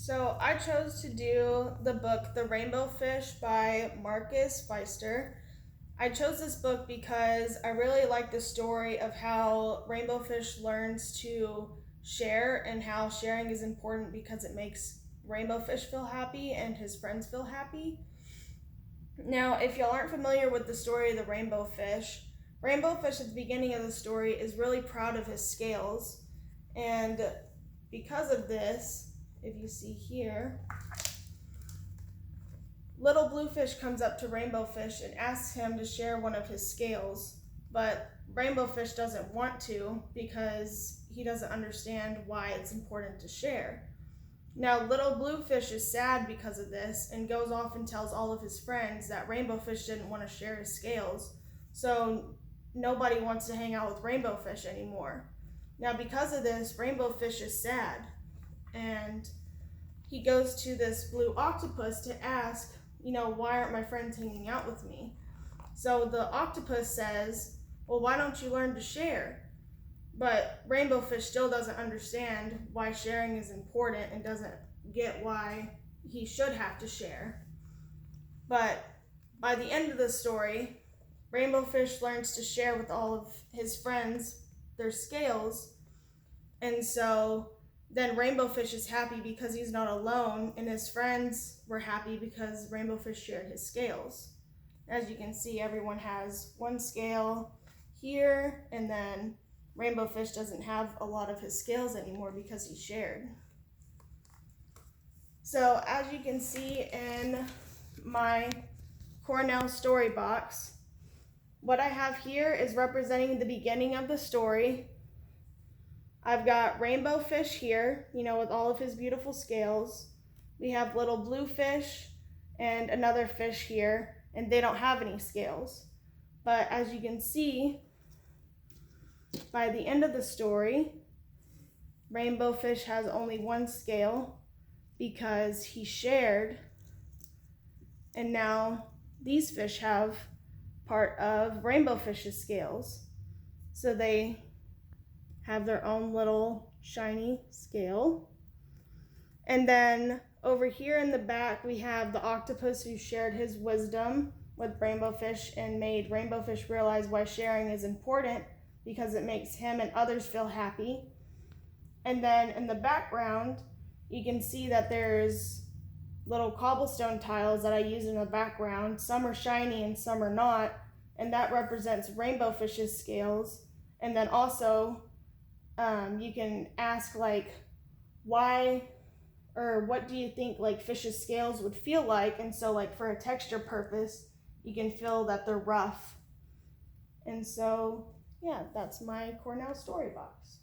So I chose to do the book The Rainbow Fish by Marcus Pfister. I chose this book because I really like the story of how Rainbow Fish learns to share and how sharing is important because it makes Rainbow Fish feel happy and his friends feel happy. Now, if y'all aren't familiar with the story of the Rainbow Fish at the beginning of the story is really proud of his scales. And because of this, if you see here, Little Bluefish comes up to Rainbow Fish and asks him to share one of his scales, but Rainbow Fish doesn't want to because he doesn't understand why it's important to share. Now, Little Bluefish is sad because of this and goes off and tells all of his friends that Rainbow Fish didn't want to share his scales, so nobody wants to hang out with Rainbow Fish anymore. Now, because of this, Rainbow Fish is sad, and he goes to this blue octopus to ask, why aren't my friends hanging out with me? So the octopus says, well, why don't you learn to share? But Rainbow Fish still doesn't understand why sharing is important and doesn't get why he should have to share. But by the end of the story, Rainbow Fish learns to share with all of his friends their scales, and so then Rainbow Fish is happy because he's not alone, and his friends were happy because Rainbow Fish shared his scales. As you can see, everyone has one scale here, and then Rainbow Fish doesn't have a lot of his scales anymore because he shared. So as you can see in my Cornell story box, what I have here is representing the beginning of the story. I've got Rainbow Fish here, with all of his beautiful scales. We have Little Bluefish and another fish here, and they don't have any scales. But as you can see, by the end of the story, Rainbow Fish has only one scale because he shared, and now these fish have part of Rainbow Fish's scales. So they have their own little shiny scale. And then over here in the back, we have the octopus who shared his wisdom with Rainbow Fish and made Rainbow Fish realize why sharing is important because it makes him and others feel happy. And then in the background, you can see that there's little cobblestone tiles that I use in the background. Some are shiny and some are not, and that represents Rainbow Fish's scales. And then also, you can ask why or what do you think fish's scales would feel like, and so for a texture purpose you can feel that they're rough. And so yeah, that's my Cornell story box.